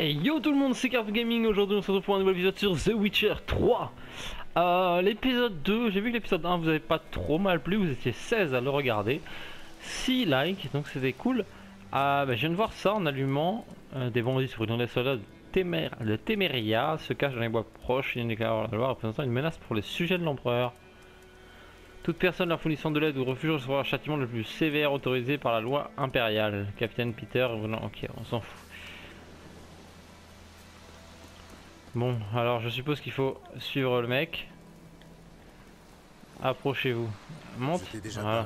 Hey yo tout le monde, c'est Carp Gaming. Aujourd'hui on se retrouve pour un nouvel épisode sur The Witcher 3. L'épisode 2, j'ai vu que l'épisode 1 vous avez pas trop mal plu, vous étiez 16 à le regarder, 6 likes, donc c'était cool. Je viens de voir ça en allumant des bandits sur une des soldats de Téméria se cache dans les bois proches, il déclare la loi représentant une menace pour les sujets de l'empereur. Toute personne leur fournissant de l'aide ou refuge recevra un châtiment le plus sévère autorisé par la loi impériale. Capitaine Peter, non, ok, on s'en fout. Bon, alors je suppose qu'il faut suivre le mec. Approchez-vous. Monte. Voilà.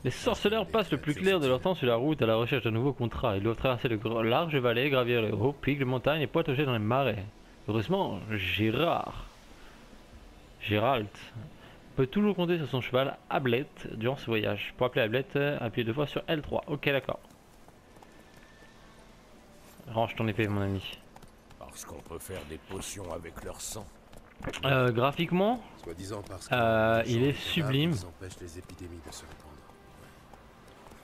Les sorceleurs passent le plus clair de leur temps sur la route à la recherche d'un nouveau contrat. Ils doivent traverser de larges vallées, gravir les hauts pics de montagne et poitauger dans les marais. Heureusement, Gérald peut toujours compter sur son cheval Ablet durant ce voyage. Pour appeler Ablet, appuyez 2 fois sur L3. Ok, d'accord. Range ton épée, mon ami. Parce qu'on peut faire des potions avec leur sang. Graphiquement, il est sublime. Les épidémies de se répandre.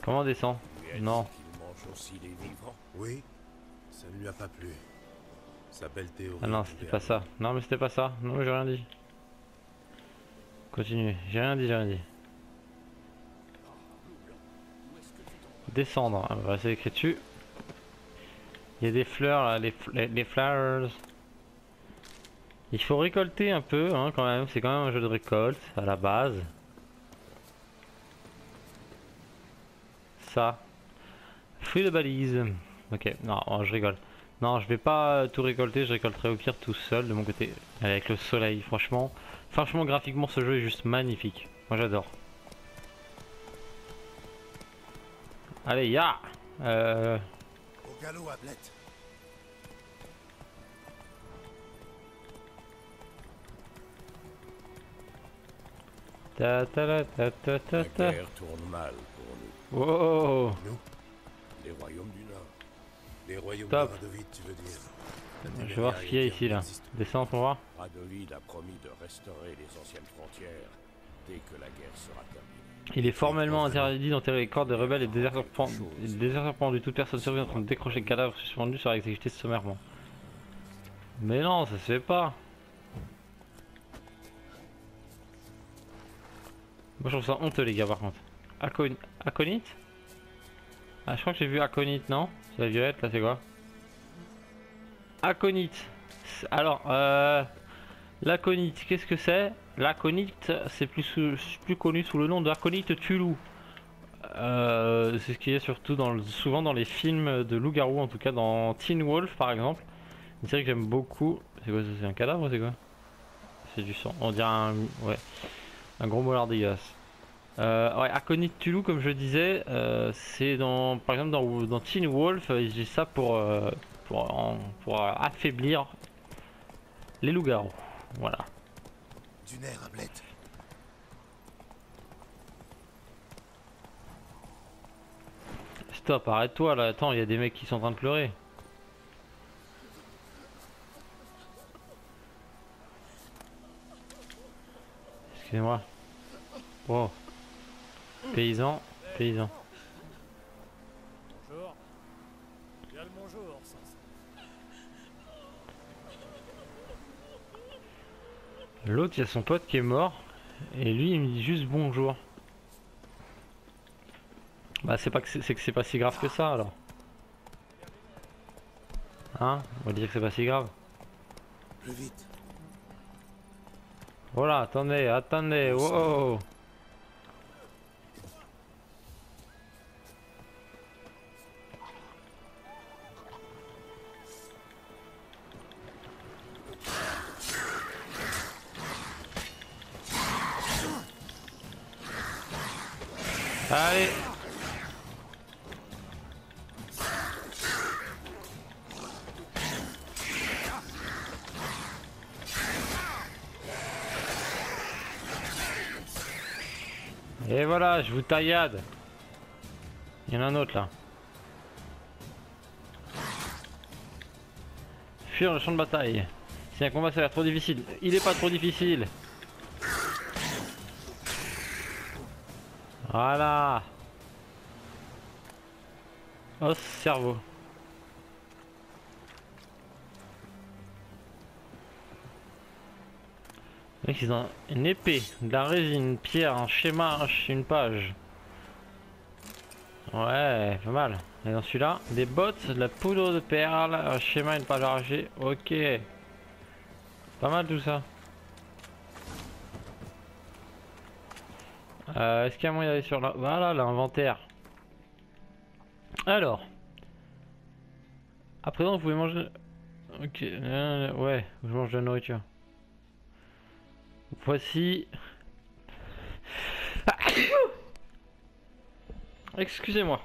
Comment on descend? Non. Il mange aussi les vivants. Oui, ça ne lui a pas plu. Sa belle théorie. Ah non, c'était pas ça. Non, mais c'était pas ça. Non, mais j'ai rien dit. Continue. J'ai rien dit. Descendre. On va essayer d'écrire dessus. Il y a des fleurs là, les flowers. Il faut récolter un peu hein, quand même, c'est quand même un jeu de récolte à la base. Ça. Fruits de balise. Ok, non, je rigole. Non, je vais pas tout récolter, je récolterai au pire tout seul de mon côté. Avec le soleil, franchement. Franchement, graphiquement, ce jeu est juste magnifique. Moi j'adore. Allez, ya Au galop, Ablet. Ta ta ta ta ta La ta. guerre tourne mal pour nous. Wow. Nous, Les royaumes du Nord. les royaumes Top. de Radovid, tu veux dire. Je vais voir ce qu'il y a ici là. Descends pour voir. Radovid a promis de restaurer les anciennes frontières dès que la guerre sera terminée. Il est formellement interdit d'enterrer les corps des rebelles et des déserteurs pendus. Toute personne survie en train de décrocher le cadavre suspendu sera exécutée sommairement. Mais non, ça se fait pas. Moi je trouve ça honteux les gars par contre. Aconite. Ah je crois que j'ai vu Aconite, non? C'est la violette là, c'est quoi? Aconite. Alors l'aconite, qu'est-ce que c'est? L'aconite c'est plus connu sous le nom d'Aconite Tulu. C'est ce qu'il y a surtout souvent dans les films de loup-garou, en tout cas dans Teen Wolf par exemple. Une série que j'aime beaucoup. C'est quoi ça? C'est un cadavre ou c'est quoi? C'est du sang. On dirait un... ouais. Un gros molar dégueulasse. Ouais, Aconite Tulu, comme je disais, c'est par exemple dans Teen Wolf, ils disent ça pour affaiblir les loups-garous. Voilà. Du nerf, Ablet. Stop, arrête-toi là. Attends, il y a des mecs qui sont en train de pleurer. Excusez-moi. Wow. Paysan. Bonjour. Bien le bonjour, ça. L'autre, il y a son pote qui est mort. Et lui, il me dit juste bonjour. Bah, c'est que c'est pas si grave que ça alors. Hein? On va dire que c'est pas si grave. Plus vite. Voilà, attendez, wow. Allez. Et voilà, je vous taillade. Il y en a un autre là. Fuir le champ de bataille. Si un combat s'avère trop difficile, il est pas trop difficile. Voilà. Oh, cerveau. Mec, ils ont une épée, de la résine, une pierre, un schéma, une page. Ouais, pas mal. Et dans celui-là, des bottes, de la poudre de perles, un schéma, une page arrachée. Ok. Pas mal tout ça. Est-ce qu'il y a moyen d'aller sur la... Voilà, l'inventaire. Alors. À présent, vous pouvez manger... Ok, ouais, je mange de la nourriture. Voici... Excusez-moi.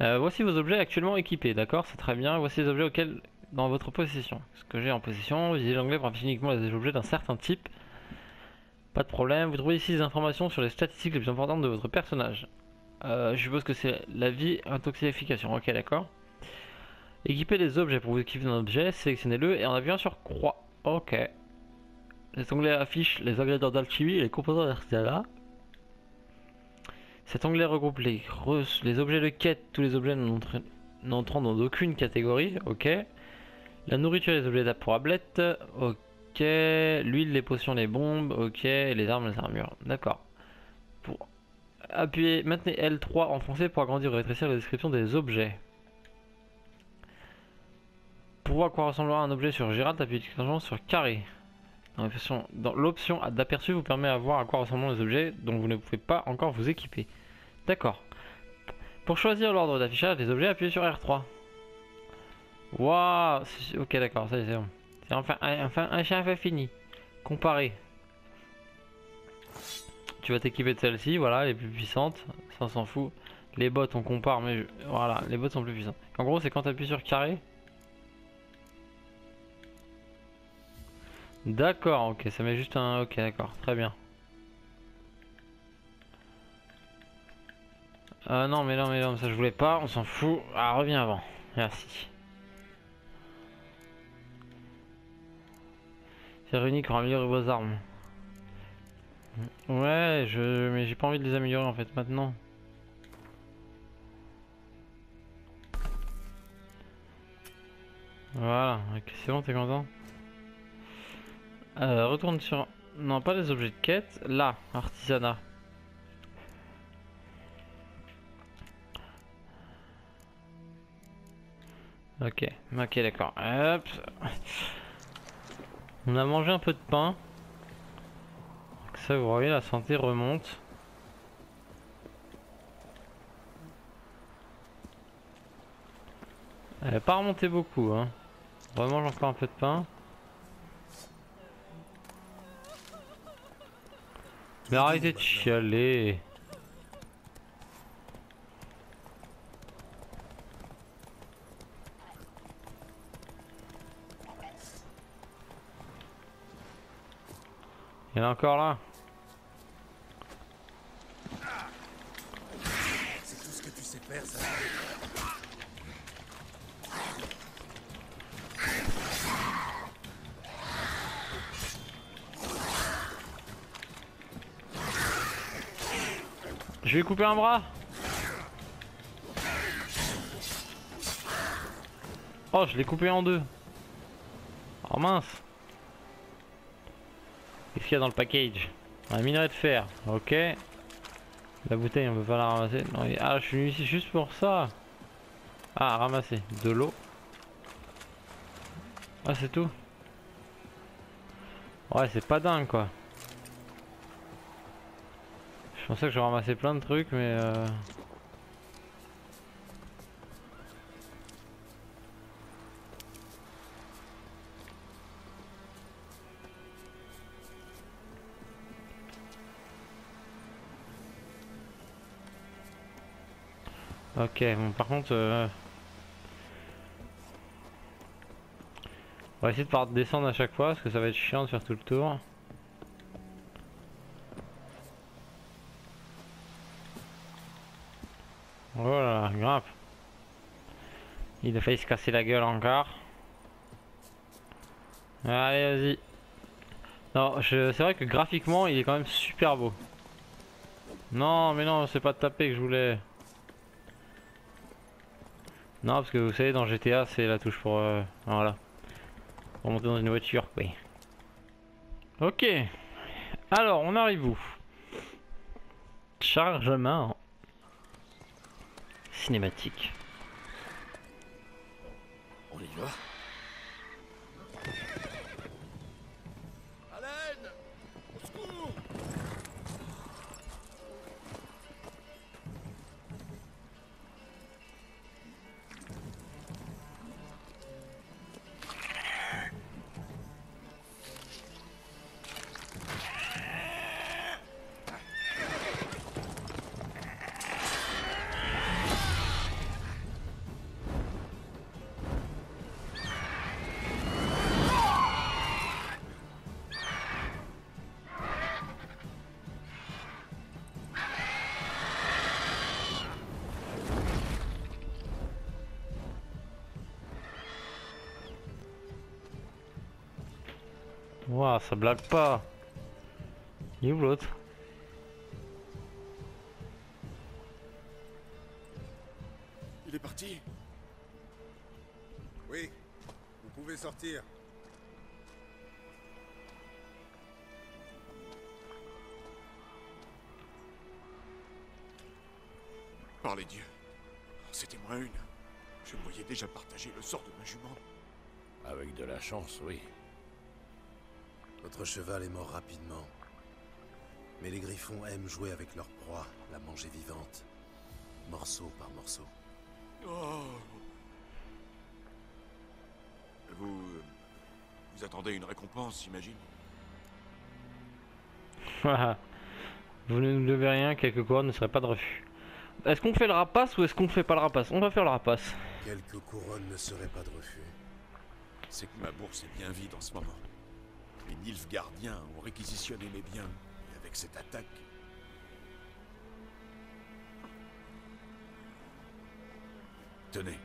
Voici vos objets actuellement équipés, d'accord? C'est très bien. Voici les objets auxquels dans votre possession. Ce que j'ai en possession, utilisez l'anglais pour afficher uniquement les objets d'un certain type. Pas de problème. Vous trouvez ici des informations sur les statistiques les plus importantes de votre personnage. Je suppose que c'est la vie, intoxication. Ok, d'accord. Équipez les objets. Pour vous équiper d'un objet, sélectionnez-le et en appuyant sur croix. Ok. Cet onglet affiche les ingrédients d'alchimie et les composants d'artisanat. Cet onglet regroupe les objets de quête, tous les objets n'entrant dans aucune catégorie. Ok. La nourriture et les objets pour ablette. Ok. L'huile, les potions, les bombes. Ok. Les armes, les armures. D'accord. Pour appuyer, maintenez L3 enfoncé pour agrandir ou rétrécir la description des objets. Pour voir à quoi ressemblera un objet sur Gérald, appuyez sur carré. Dans l'option d'aperçu vous permet de voir à quoi ressemblent les objets dont vous ne pouvez pas encore vous équiper. D'accord. Pour choisir l'ordre d'affichage des objets, appuyez sur R3. Waouh. Ok, d'accord, ça c'est bon. C'est enfin un chef fini. Comparer. Tu vas t'équiper de celle-ci, voilà, les plus puissantes. Ça on s'en fout. Les bottes on compare, mais voilà, les bottes sont plus puissantes. En gros, c'est quand tu appuies sur carré. D'accord, ok, ça met juste un... Ok, d'accord, très bien. Non, mais non, ça je voulais pas, on s'en fout. Ah, reviens avant, merci. C'est réuni pour améliorer vos armes. Ouais, mais j'ai pas envie de les améliorer en fait maintenant. Voilà, ok, c'est bon, t'es content? Retourne sur... Non, pas les objets de quête. Là, artisanat. Ok, ok, d'accord. Hop. On a mangé un peu de pain. Donc ça, vous voyez, la santé remonte. Elle n'a pas remonté beaucoup, hein. On remange encore un peu de pain. Mais arrêtez de chialer. Il y en a encore là. C'est tout ce que tu sais faire, ça. Je vais couper un bras. Oh, je l'ai coupé en deux. Oh mince. Qu'est-ce qu'il y a dans le package? Un minerai de fer, ok. La bouteille on peut pas la ramasser. Non, ah, je suis venu ici juste pour ça. Ah, ramasser de l'eau. Ah, c'est tout. Ouais, c'est pas dingue quoi. Je pensais que je ramassais plein de trucs mais ok, bon par contre on va essayer de pas descendre à chaque fois parce que ça va être chiant de faire tout le tour. Voilà, grimpe. Il a failli se casser la gueule encore. Allez, vas-y. Non, c'est vrai que graphiquement il est quand même super beau. Non, mais non, c'est pas de taper que je voulais. Non, parce que vous savez, dans GTA, c'est la touche pour... voilà. Pour monter dans une voiture, oui. Ok. Alors, on arrive où? Chargement. Cinématique. On y va? À l'aide! Au secours! Ouah, ça blague pas. Il est où l'autre? Il est parti. Oui, vous pouvez sortir. Par les dieux. C'était moins une. Je me voyais déjà partager le sort de ma jument. Avec de la chance, oui. Votre cheval est mort rapidement. Mais les griffons aiment jouer avec leur proie, la manger vivante. Morceau par morceau. Oh. Vous attendez une récompense, j'imagine? Vous ne nous devez rien, quelques couronnes ne seraient pas de refus. Est-ce qu'on fait le rapace ou est-ce qu'on fait pas le rapace? On va faire le rapace. Quelques couronnes ne seraient pas de refus. C'est que ma bourse est bien vide en ce moment. Les Nilfgaardiens ont réquisitionné mes biens. Et avec cette attaque... Tenez.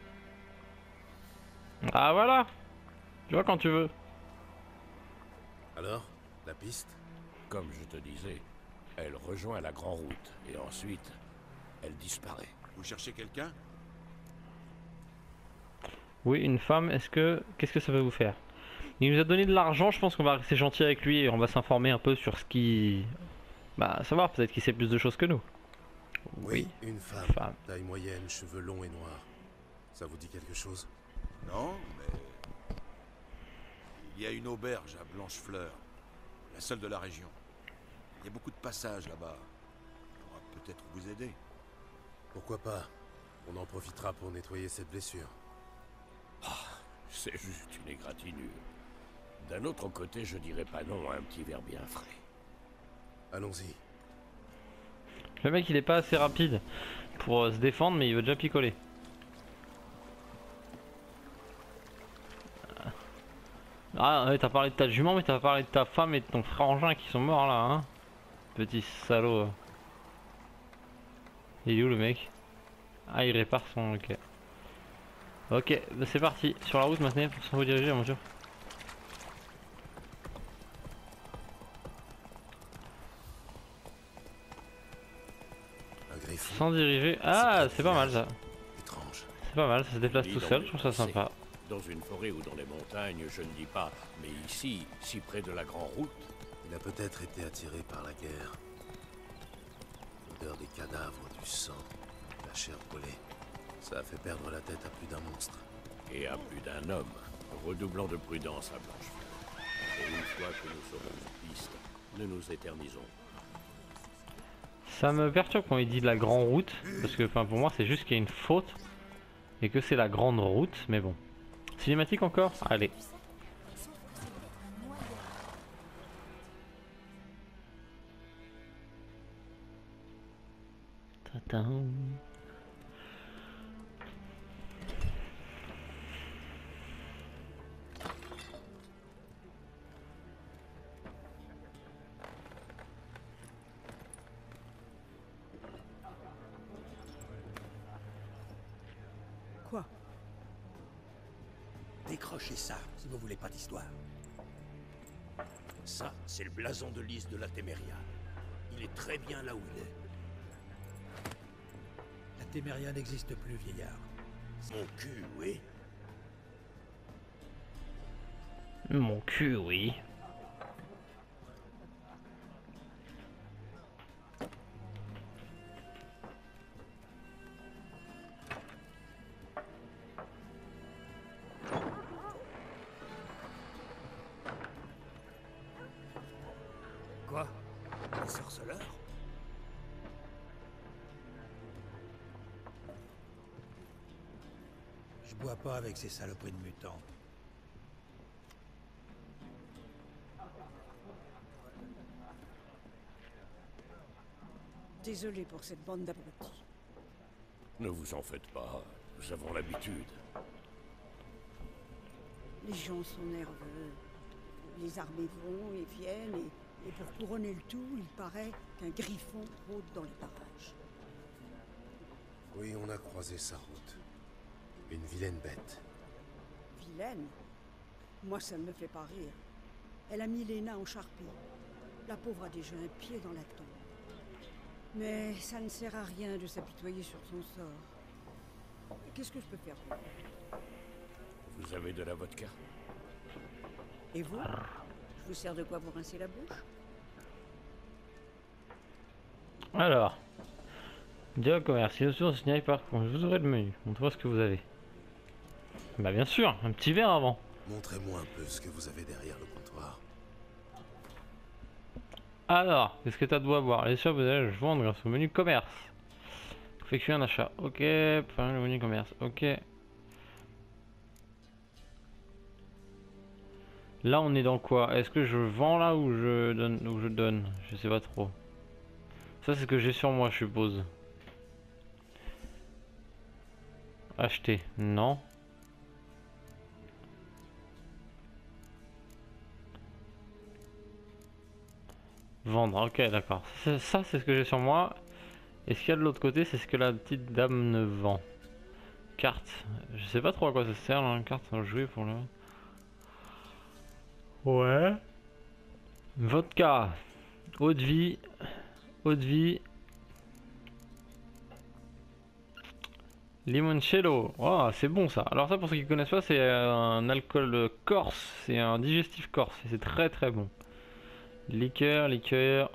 Ah voilà. Tu vois quand tu veux. Alors, la piste? Comme je te disais, elle rejoint la Grande Route. Et ensuite, elle disparaît. Vous cherchez quelqu'un? Oui, une femme, qu'est-ce que ça va vous faire? Il nous a donné de l'argent, je pense qu'on va rester gentil avec lui et on va s'informer un peu sur ce qui... Bah, savoir, peut-être qu'il sait plus de choses que nous. Oui, une femme. Femme. Taille moyenne, cheveux longs et noirs. Ça vous dit quelque chose? Non, mais... Il y a une auberge à Blanchefleur. La seule de la région. Il y a beaucoup de passages là-bas. On pourra peut-être vous aider. Pourquoi pas? On en profitera pour nettoyer cette blessure. C'est juste une égratignure. D'un autre côté, je dirais pas non à un petit verre bien frais. Allons-y. Le mec il est pas assez rapide pour se défendre mais il veut déjà picoler. Ah ouais, t'as parlé de ta jument mais t'as parlé de ta femme et de ton frangin qui sont morts là hein. Petit salaud. Il est où le mec? Ah il répare son... ok. Ok, bah c'est parti. Sur la route maintenant pour se rediriger à mesure. Un griffon. Sans diriger. Ah c'est pas mal ça. Étrange. C'est pas mal, ça se déplace tout seul, je trouve ça sympa. Dans une forêt ou dans les montagnes, je ne dis pas, mais ici, si près de la Grande Route... Il a peut-être été attiré par la guerre. L'odeur des cadavres, du sang, la chair brûlée. Ça a fait perdre la tête à plus d'un monstre. Et à plus d'un homme, redoublant de prudence à Blanchefleur. Et une fois que nous saurons une piste, nous nous éternisons. Ça me perturbe quand il dit la grande route, parce que enfin, pour moi c'est juste qu'il y a une faute et que c'est la grande route, mais bon. Cinématique encore? Allez. Tadam. Quoi? Décrochez ça, si vous voulez pas d'histoire. Ça, c'est le blason de lys de la Téméria. Il est très bien là où il est. La Téméria n'existe plus, vieillard. Mon cul, oui. Mon cul, oui. bois pas avec ces saloperies de mutants. Désolé pour cette bande d'abrutis. Ne vous en faites pas, nous avons l'habitude. Les gens sont nerveux. Les armées vont et viennent, et pour couronner le tout, il paraît qu'un griffon rôde dans les parages. Oui, on a croisé sa route. Une vilaine bête. Vilaine? Moi, ça ne me fait pas rire. Elle a mis Lena en charpie. La pauvre a déjà un pied dans la tombe. Mais ça ne sert à rien de s'apitoyer sur son sort. Qu'est-ce que je peux faire pour vous? Vous avez de la vodka? Et vous? Je vous sers de quoi pour rincer la bouche? Alors, dialogue commercial sur signal par contre, je vous aurai le menu. Montrez-moi ce que vous avez. Bah bien sûr, un petit verre avant. Montrez-moi un peu ce que vous avez derrière le comptoir. Alors, qu'est-ce que t'as de boire? Les choses, vous allez vendre grâce au menu commerce. Effectuer un achat. Ok, enfin, le menu commerce. Ok. Là, on est dans quoi? Est-ce que je vends là ou je donne? Je sais pas trop. Ça, c'est ce que j'ai sur moi, je suppose. Acheter. Non. Vendre. Ok, d'accord. Ça, c'est ce que j'ai sur moi. Et ce qu'il y a de l'autre côté, c'est ce que la petite dame ne vend. Carte. Je sais pas trop à quoi ça sert, là, une carte à jouer pour le... Ouais. Vodka. Eau de vie. Eau de vie. Limoncello. Oh, c'est bon ça. Alors ça, pour ceux qui connaissent pas, c'est un alcool corse. C'est un digestif corse. Et c'est très très bon. Liqueur, liqueur.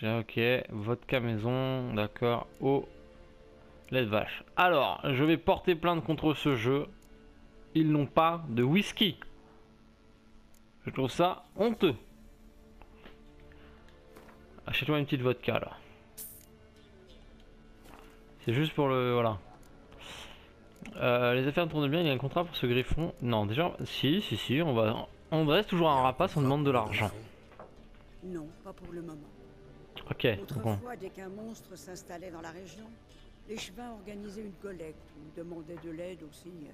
Ok. Vodka maison. D'accord. Eau. Lait de vache. Alors, je vais porter plainte contre ce jeu. Ils n'ont pas de whisky. Je trouve ça honteux. Achète-moi une petite vodka là. C'est juste pour le... Voilà. Les affaires tournent bien, il y a un contrat pour ce griffon. Non, déjà... Si, on va... On reste toujours un rapace, on demande de l'argent. Non, pas pour le moment. Ok, bon. Autrefois, dès qu'un monstre s'installait dans la région, les Chevins organisaient une collecte ou demandaient de l'aide au seigneur.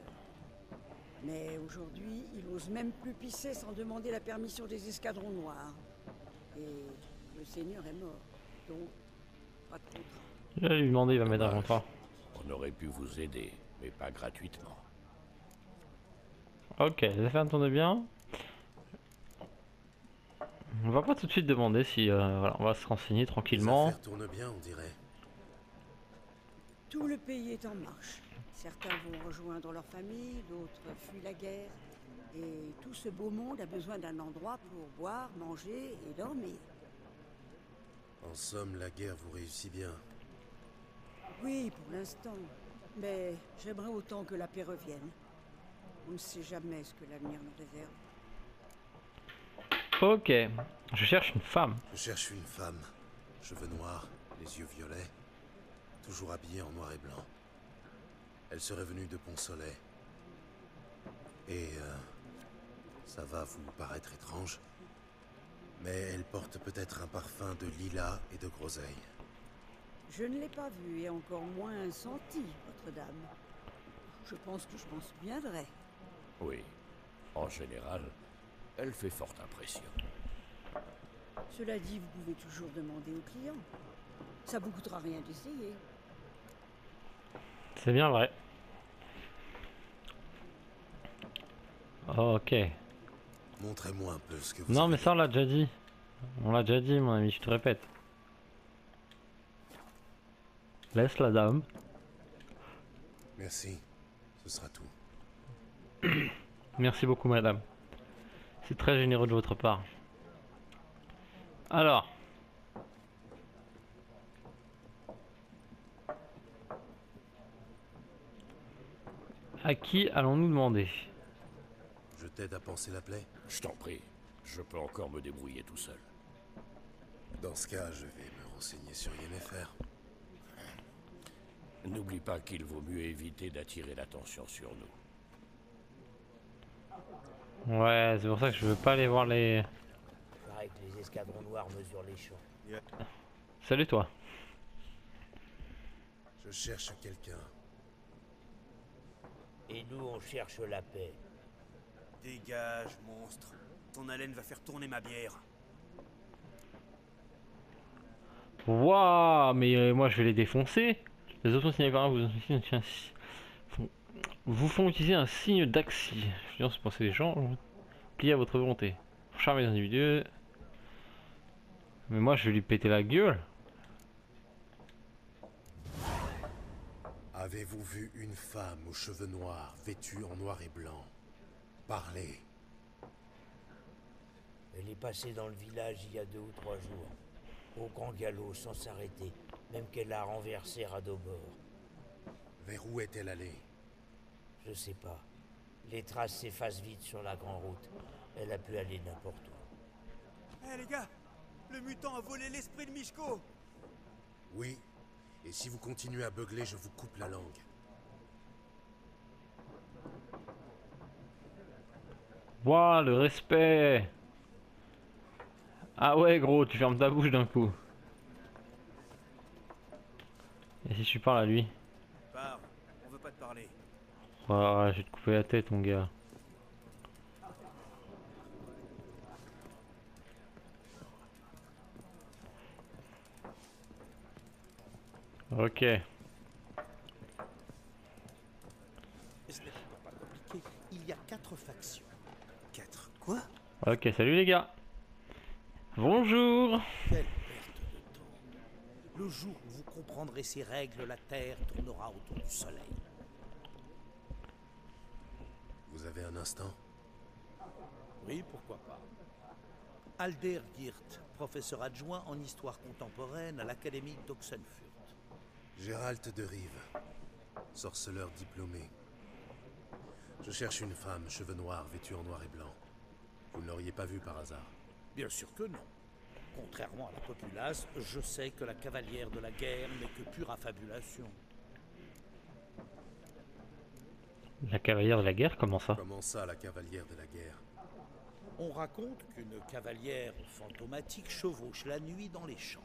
Mais aujourd'hui, ils n'osent même plus pisser sans demander la permission des escadrons noirs. Et le seigneur est mort, donc pas de contrat. Je vais lui demander, il va mettre un contrat. On aurait pu vous aider, mais pas gratuitement. Ok, les affaires tournent bien. On va pas tout de suite demander si... voilà, on va se renseigner tranquillement. Les affaires tournent bien, on dirait. Tout le pays est en marche. Certains vont rejoindre leur famille, d'autres fuient la guerre. Et tout ce beau monde a besoin d'un endroit pour boire, manger et dormir. En somme, la guerre vous réussit bien. Oui, pour l'instant. Mais j'aimerais autant que la paix revienne. On ne sait jamais ce que l'avenir nous réserve. Ok, je cherche une femme. Je cherche une femme. Cheveux noirs, les yeux violets. Toujours habillée en noir et blanc. Elle serait venue de Pont-Soleil. Et ça va vous paraître étrange, mais elle porte peut-être un parfum de lilas et de groseille. Je ne l'ai pas vue et encore moins senti, votre dame. Je pense que je m'en souviendrai. Oui. En général, elle fait forte impression. Cela dit, vous pouvez toujours demander aux clients. Ça vous coûtera rien d'essayer. C'est bien vrai. Ok. Montrez-moi un peu ce que vous Non avez. mais ça on l'a déjà dit. On l'a déjà dit mon ami, je te répète. Laisse la dame. Merci. Ce sera tout. Merci beaucoup madame. C'est très généreux de votre part. Alors. À qui allons-nous demander? Je t'aide à panser la plaie. Je t'en prie, je peux encore me débrouiller tout seul. Dans ce cas, je vais me renseigner sur Yennefer. N'oublie pas qu'il vaut mieux éviter d'attirer l'attention sur nous. Ouais, c'est pour ça que je veux pas aller voir les... Pareil que les escadrons noirs mesurent les champs. Salut toi. Je cherche quelqu'un. Et nous, on cherche la paix. Dégage, monstre. Ton haleine va faire tourner ma bière. Waouh, mais moi je vais les défoncer. Les options signalées par là vous font utiliser un signe d'axie. Je veux dire, c'est penser les gens. Pliez à votre volonté. Pour charmer les individus. Mais moi je vais lui péter la gueule. Avez-vous vu une femme aux cheveux noirs, vêtue en noir et blanc? Parlez. Elle est passée dans le village il y a 2 ou 3 jours. Au grand galop, sans s'arrêter. Même qu'elle a renversé Radobor. Vers où est-elle allée? Je sais pas. Les traces s'effacent vite sur la grande route. Elle a pu aller n'importe où. Hé les gars, le mutant a volé l'esprit de Mishko. Oui. Et si vous continuez à beugler, je vous coupe la langue. Waouh, le respect. Ah ouais gros, tu fermes ta bouche d'un coup. Et si tu parles à lui? Parle, on veut pas te parler. Ouais, je vais te couper la tête mon gars. Ok. Ce n'est pas compliqué. Il y a 4 factions. 4 quoi? Ok, salut les gars. Bonjour. Quelle perte de temps. Le jour où vous comprendrez ces règles, la Terre tournera autour du Soleil. Vous avez un instant? Oui, pourquoi pas. Alder Geert, professeur adjoint en histoire contemporaine à l'Académie d'Oxenfurt. Gérald de Rive, sorceleur diplômé. Je cherche une femme, cheveux noirs, vêtue en noir et blanc. Vous ne l'auriez pas vue par hasard? Bien sûr que non. Contrairement à la populace, je sais que la cavalière de la guerre n'est que pure affabulation. La cavalière de la guerre, comment ça? Comment ça, la cavalière de la guerre? On raconte qu'une cavalière fantomatique chevauche la nuit dans les champs.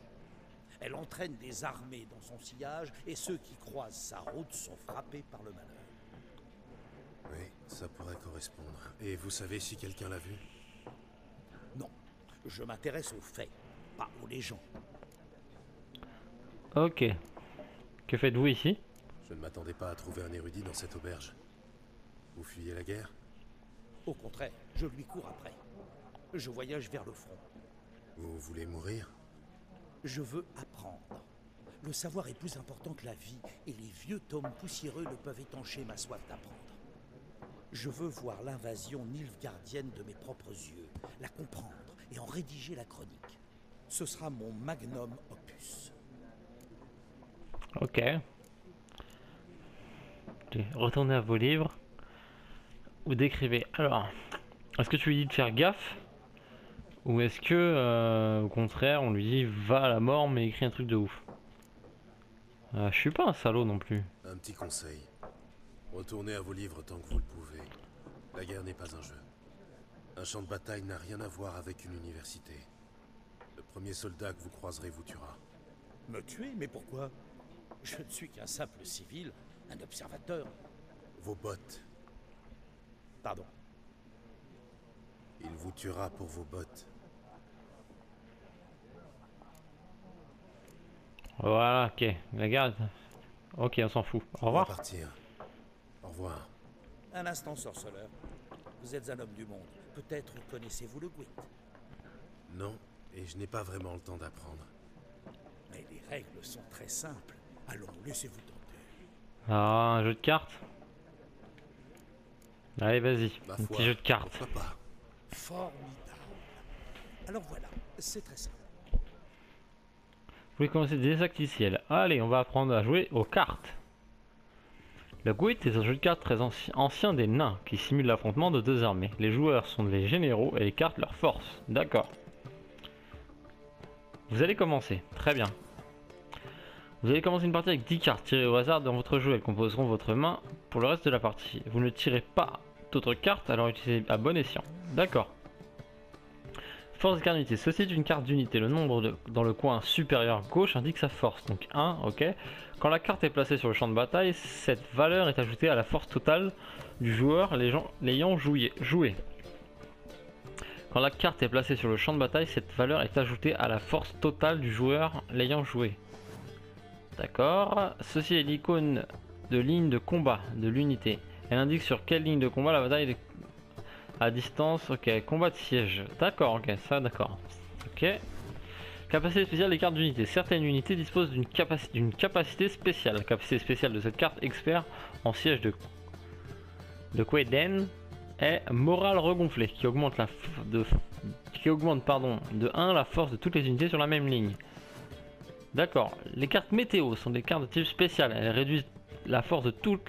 Elle entraîne des armées dans son sillage et ceux qui croisent sa route sont frappés par le malheur. Oui, ça pourrait correspondre. Et vous savez si quelqu'un l'a vue? Non, je m'intéresse aux faits, pas aux légendes. Ok. Que faites-vous ici? Je ne m'attendais pas à trouver un érudit dans cette auberge. Vous fuyez la guerre? Au contraire, je lui cours après. Je voyage vers le front. Vous voulez mourir? Je veux apprendre. Le savoir est plus important que la vie, et les vieux tomes poussiéreux ne peuvent étancher ma soif d'apprendre. Je veux voir l'invasion nilfgaardienne de mes propres yeux, la comprendre et en rédiger la chronique. Ce sera mon magnum opus. Ok. Retournez à vos livres. Ou décrivez. Alors, est-ce que tu lui dis de faire gaffe? Ou est-ce que, au contraire, on lui dit va à la mort mais écris un truc de ouf? Je suis pas un salaud non plus. Un petit conseil. Retournez à vos livres tant que vous le pouvez. La guerre n'est pas un jeu. Un champ de bataille n'a rien à voir avec une université. Le premier soldat que vous croiserez vous tuera. Me tuer? Mais pourquoi? Je ne suis qu'un simple civil, un observateur. Vos bottes. Pardon. Il vous tuera pour vos bottes. Voilà, ok. La garde. Ok, on s'en fout. Au revoir. On va partir. Au revoir. Un instant, sorceleur. Vous êtes un homme du monde. Peut-être connaissez-vous le Gwent. Non, et je n'ai pas vraiment le temps d'apprendre. Mais les règles sont très simples. Allons, laissez-vous tenter. Ah, un jeu de cartes. Allez, vas-y. Ma Un foi, petit jeu de cartes. pourquoi pas? Formidable. Alors voilà, c'est très simple. Vous pouvez commencer des désacticiels. Allez, on va apprendre à jouer aux cartes. Le Gwent est un jeu de cartes très ancien des nains qui simule l'affrontement de deux armées. Les joueurs sont les généraux et les cartes leur force. D'accord. Vous allez commencer. Très bien. Vous allez commencer une partie avec 10 cartes tirées au hasard dans votre jeu. Elles composeront votre main pour le reste de la partie. Vous ne tirez pas d'autres cartes, alors utilisez à bon escient. D'accord. Force des cartes d'unité. Ceci est une carte d'unité. Le nombre dans le coin supérieur gauche indique sa force. Donc 1, ok. Quand la carte est placée sur le champ de bataille, cette valeur est ajoutée à la force totale du joueur l'ayant joué. Quand la carte est placée sur le champ de bataille, cette valeur est ajoutée à la force totale du joueur l'ayant joué. D'accord. Ceci est l'icône de ligne de combat de l'unité. Elle indique sur quelle ligne de combat la bataille est à distance. Ok, combat de siège. D'accord, ok, ça d'accord. Ok. Capacité spéciale des cartes d'unité. Certaines unités disposent d'une capacité spéciale. La capacité spéciale de cette carte expert en siège de Queden est morale regonflée, qui augmente de 1 la force de toutes les unités sur la même ligne. D'accord. Les cartes météo sont des cartes de type spécial. Elles réduisent la force de toutes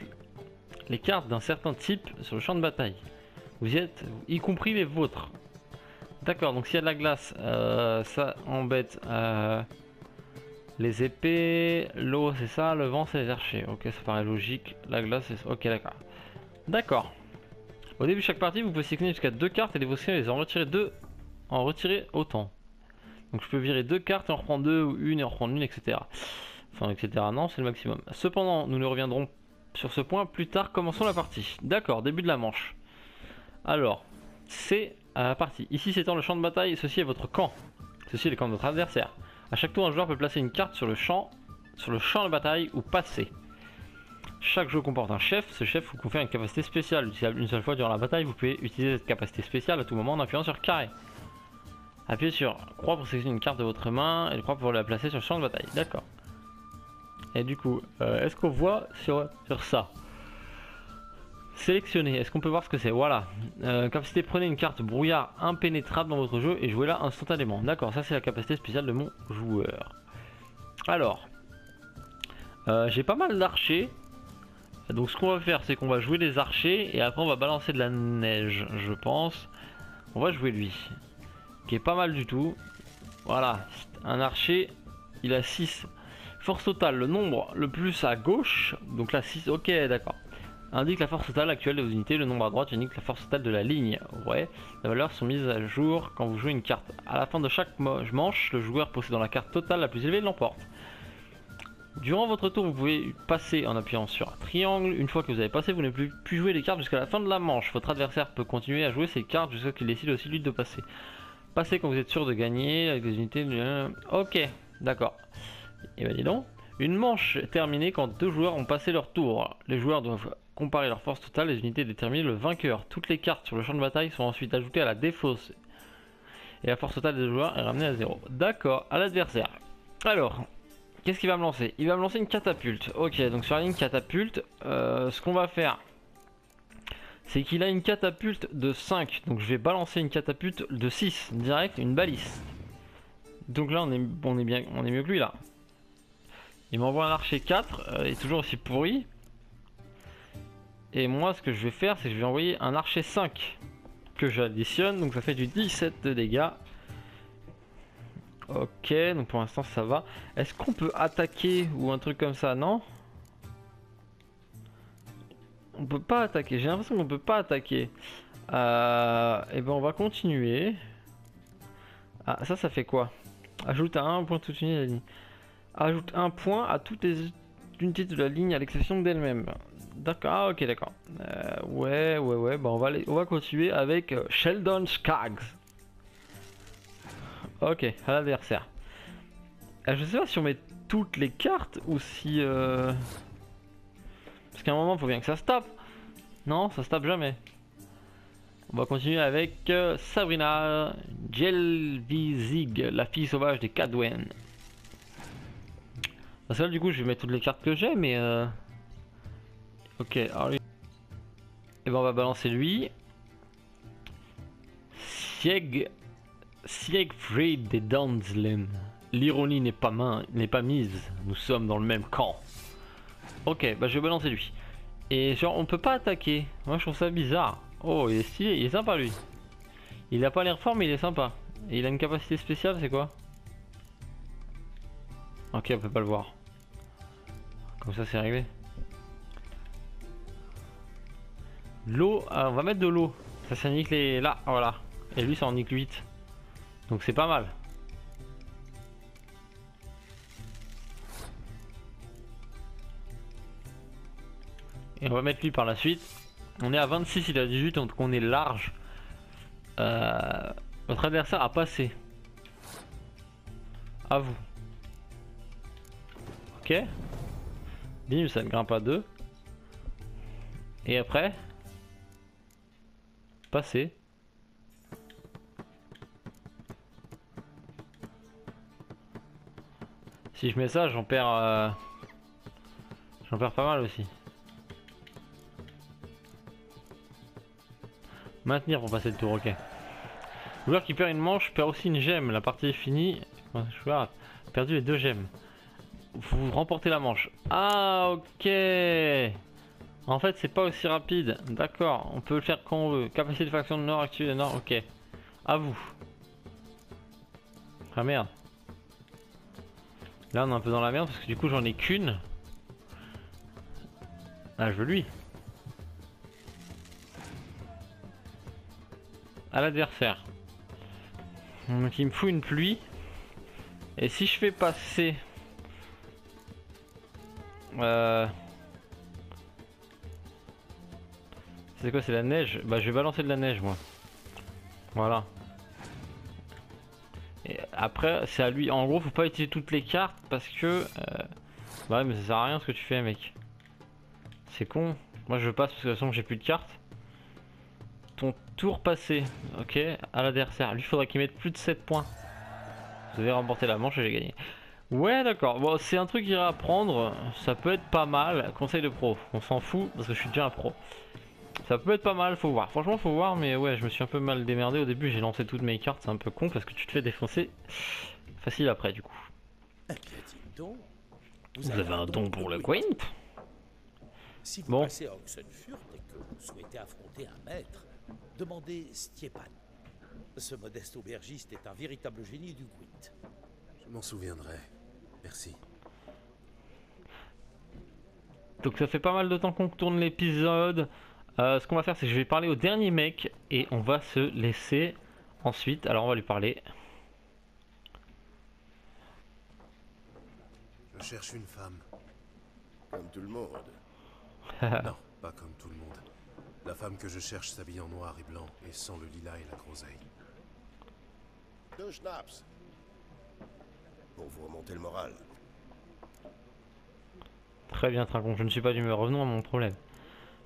les cartes d'un certain type sur le champ de bataille. Vous y êtes, y compris les vôtres. D'accord, donc s'il y a de la glace, ça embête les épées, l'eau c'est ça, le vent c'est les archers. Ok, ça paraît logique. La glace c'est... Ok, d'accord. D'accord. Au début de chaque partie, vous pouvez sélectionner jusqu'à 2 cartes et les en retirer autant. Donc je peux virer 2 cartes et en reprendre 2 ou une et en reprendre une, etc. Enfin, etc. Non, c'est le maximum. Cependant, nous ne reviendrons sur ce point plus tard. Commençons la partie. D'accord, début de la manche. Alors, c'est la partie. Ici, s'étend le champ de bataille. Ceci est votre camp. Ceci est le camp de votre adversaire. À chaque tour, un joueur peut placer une carte sur le champ de bataille ou passer. Chaque jeu comporte un chef. Ce chef vous confère une capacité spéciale. Utilisable une seule fois durant la bataille. Vous pouvez utiliser cette capacité spéciale à tout moment en appuyant sur carré. Appuyez sur croix pour sélectionner une carte de votre main et le croix pour la placer sur le champ de bataille. D'accord. Et du coup, est-ce qu'on voit sur ça? Sélectionner, est-ce qu'on peut voir ce que c'est? Voilà. Capacité, prenez une carte brouillard impénétrable dans votre jeu et jouez-la instantanément. D'accord, ça c'est la capacité spéciale de mon joueur. Alors, j'ai pas mal d'archers. Donc ce qu'on va faire, c'est qu'on va jouer les archers et après on va balancer de la neige, je pense. On va jouer lui, qui est pas mal du tout. Voilà, un archer, il a 6. Force totale, le nombre le plus à gauche, donc là 6, ok d'accord. Indique la force totale actuelle de vos unités, le nombre à droite indique la force totale de la ligne. Ouais, les valeurs sont mises à jour quand vous jouez une carte. À la fin de chaque manche, le joueur possédant la carte totale la plus élevée l'emporte. Durant votre tour, vous pouvez passer en appuyant sur triangle. Une fois que vous avez passé, vous ne pouvez plus jouer les cartes jusqu'à la fin de la manche. Votre adversaire peut continuer à jouer ses cartes jusqu'à ce qu'il décide aussi lui de passer. Passez quand vous êtes sûr de gagner avec des unités... Ok, d'accord. Et ben dis donc, une manche est terminée quand 2 joueurs ont passé leur tour. Les joueurs doivent comparer leur force totale, les unités déterminent le vainqueur. Toutes les cartes sur le champ de bataille sont ensuite ajoutées à la défausse. Et la force totale des joueurs est ramenée à 0. D'accord, à l'adversaire. Alors, qu'est-ce qu'il va me lancer? Il va me lancer une catapulte. Ok, donc sur la ligne catapulte, ce qu'on va faire, c'est qu'il a une catapulte de 5. Donc je vais balancer une catapulte de 6, direct, une baliste. Donc là, on est mieux que lui là. Il m'envoie un archer 4, il est toujours aussi pourri. Et moi, ce que je vais faire, c'est que je vais envoyer un archer 5 que j'additionne. Donc ça fait du 17 de dégâts. Ok, donc pour l'instant ça va. Est-ce qu'on peut attaquer ou un truc comme ça? Non, on peut pas attaquer. J'ai l'impression qu'on peut pas attaquer. Et ben on va continuer. Ah, ça fait quoi? Ajoute à 1 point toute unité de la ligne. Ajoute 1 point à toutes les unités de la ligne à l'exception d'elle-même. D'accord, ah, ok, d'accord. Ouais, bah on va continuer avec Sheldon Skaggs. Ok, à l'adversaire. Je sais pas si on met toutes les cartes ou si... Parce qu'à un moment, il faut bien que ça se tape. Non, ça se tape jamais. On va continuer avec Sabrina Jelvizig, la fille sauvage des Cadwen. Parce que là, du coup, je vais mettre toutes les cartes que j'ai, mais... Ok, alors lui... Et ben on va balancer lui. Siegfried des Danzlen. L'ironie n'est pas mise. Nous sommes dans le même camp. Ok, bah je vais balancer lui. Et genre on peut pas attaquer. Moi je trouve ça bizarre. Oh il est stylé, il est sympa lui. Il a pas l'air fort mais il est sympa. Et il a une capacité spéciale, c'est quoi? Ok, on peut pas le voir. Comme ça c'est réglé. L'eau, on va mettre de l'eau. Ça nique les... là, voilà. Et lui ça en nique 8. Donc c'est pas mal. Et on va mettre lui par la suite. On est à 26, il a 18, donc on est large. Notre adversaire a passé. À vous. Ok. Bim, ça ne grimpe à 2. Et après, passer. Si je mets ça, j'en perds pas mal aussi. Maintenir pour passer le tour, ok. Le joueur qui perd une manche perd aussi une gemme. La partie est finie. Le joueur a perdu les 2 gemmes. Vous remportez la manche. Ah, ok. En fait, c'est pas aussi rapide. D'accord, on peut le faire quand on veut. Capacité de faction de nord activée. Nord, ok. À vous. Ah merde. Là, on est un peu dans la merde parce que du coup, j'en ai qu'une. Ah, je veux lui. À l'adversaire. Donc il me fout une pluie. Et si je fais passer... C'est quoi, c'est la neige? Bah je vais balancer de la neige moi. Voilà. Et après c'est à lui. En gros faut pas utiliser toutes les cartes parce que... Bah ouais mais ça sert à rien ce que tu fais mec. C'est con. Moi je passe parce que de toute façon j'ai plus de cartes. Ton tour passé, ok, à l'adversaire. Lui, faudrait qu'il mette plus de 7 points. Vous avez remporté la manche et j'ai gagné. Ouais, d'accord. Bon, c'est un truc qu'il ira apprendre. Ça peut être pas mal. Conseil de pro. On s'en fout parce que je suis déjà un pro. Ça peut être pas mal, faut voir. Franchement, faut voir. Mais ouais, je me suis un peu mal démerdé. Au début, j'ai lancé toutes mes cartes. C'est un peu con parce que tu te fais défoncer facile après, du coup. Vous avez un don pour le Gwent? Si vous passez à Oxenfurt et que vous souhaitez affronter un maître, demandez Stjepan. Ce modeste aubergiste est un véritable génie du Gwent. Je m'en souviendrai. Merci. Donc ça fait pas mal de temps qu'on tourne l'épisode. Ce qu'on va faire, c'est que je vais parler au dernier mec et on va se laisser ensuite. Alors on va lui parler. Je cherche une femme. Comme tout le monde. Non, pas comme tout le monde. La femme que je cherche s'habille en noir et blanc et sans le lilas et la groseille. 2 schnapps. Pour vous remonter le moral. Très bien, Trincon, je ne suis pas d'humeur. Revenons à mon problème.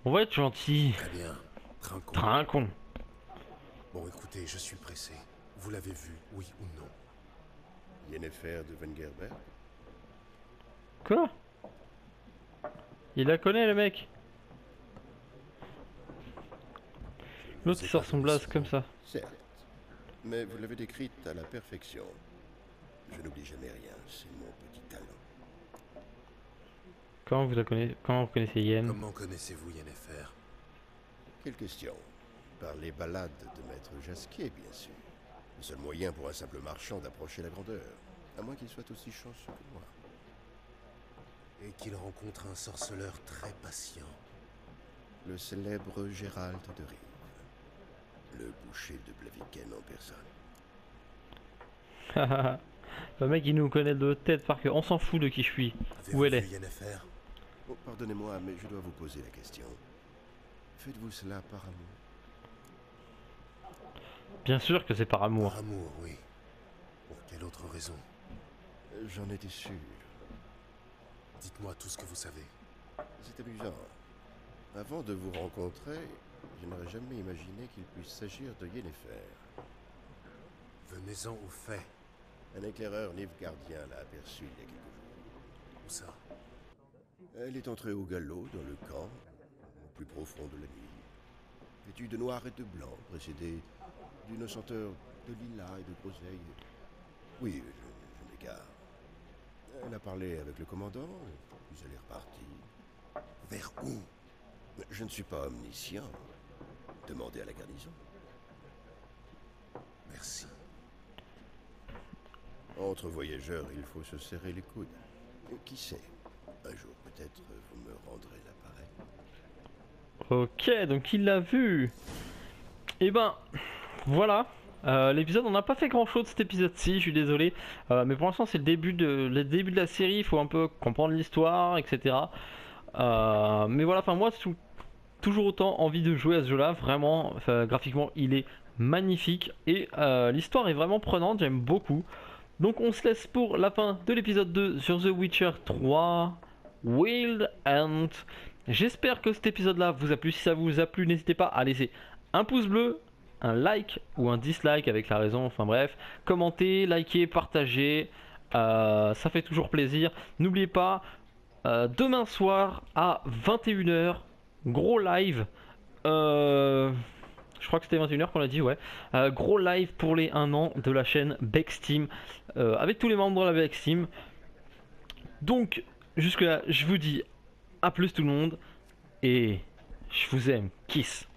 On va être gentil. Très bien, Trincon. Trincon. Bon, écoutez, je suis pressé. Vous l'avez vu, oui ou non? Yennefer de Wengerberg. Quoi? Il la connaît, le mec. L'autre il sort son blaze comme ça. Certes. Mais vous l'avez décrite à la perfection. Je n'oublie jamais rien, c'est mon petit talent. Comment vous la connaissez? Comment vous connaissez Yen? Comment connaissez-vous Yennefer? Quelle question? Par les ballades de Maître Jasquier, bien sûr. Le seul moyen pour un simple marchand d'approcher la grandeur. À moins qu'il soit aussi chanceux que moi. Et qu'il rencontre un sorceleur très patient. Le célèbre Gérald de Rive. Le boucher de Blaviken en personne. Le mec il nous connaît de tête par cœur. On s'en fout de qui je suis. Où elle est. Yennefer? Oh, pardonnez-moi, mais je dois vous poser la question. Faites-vous cela par amour? Bien sûr que c'est par amour. Par amour, oui. Pour quelle autre raison? J'en étais sûr. Dites-moi tout ce que vous savez. C'est amusant. Avant de vous rencontrer, je n'aurais jamais imaginé qu'il puisse s'agir de Yennefer. Venez-en aux faits. Un éclaireur Nilfgaardien l'a aperçue il y a quelques jours. Où ça? Elle est entrée au galop dans le camp, au plus profond de la nuit. Vêtue de noir et de blanc, précédée d'une senteur de lilas et de groseille. Oui, je m'égare. Elle a parlé avec le commandant, puis elle est repartie. Vers où? Je ne suis pas omniscient. Demandez à la garnison. Merci. Entre voyageurs, il faut se serrer les coudes. Qui sait? Un jour, peut-être, vous me rendrez l'appareil. Ok, donc il l'a vu. Et ben, voilà. L'épisode, on n'a pas fait grand chose de cet épisode-ci, je suis désolé. Mais pour l'instant, c'est le début de la série, il faut un peu comprendre l'histoire, etc. Mais voilà, enfin, moi, toujours autant envie de jouer à ce jeu-là. Vraiment, graphiquement, il est magnifique. Et l'histoire est vraiment prenante, j'aime beaucoup. Donc, on se laisse pour la fin de l'épisode 2 sur The Witcher 3 Wild Hunt. J'espère que cet épisode-là vous a plu. Si ça vous a plu, n'hésitez pas à laisser un pouce bleu, un like ou un dislike avec la raison, enfin bref, commentez, likez, partagez, ça fait toujours plaisir. N'oubliez pas, demain soir à 21 h, gros live, je crois que c'était 21 h qu'on l'a dit, ouais, gros live pour les 1 an de la chaîne Bex Team, avec tous les membres de la Bex Team. Donc jusque là, je vous dis à plus tout le monde, et je vous aime, kiss.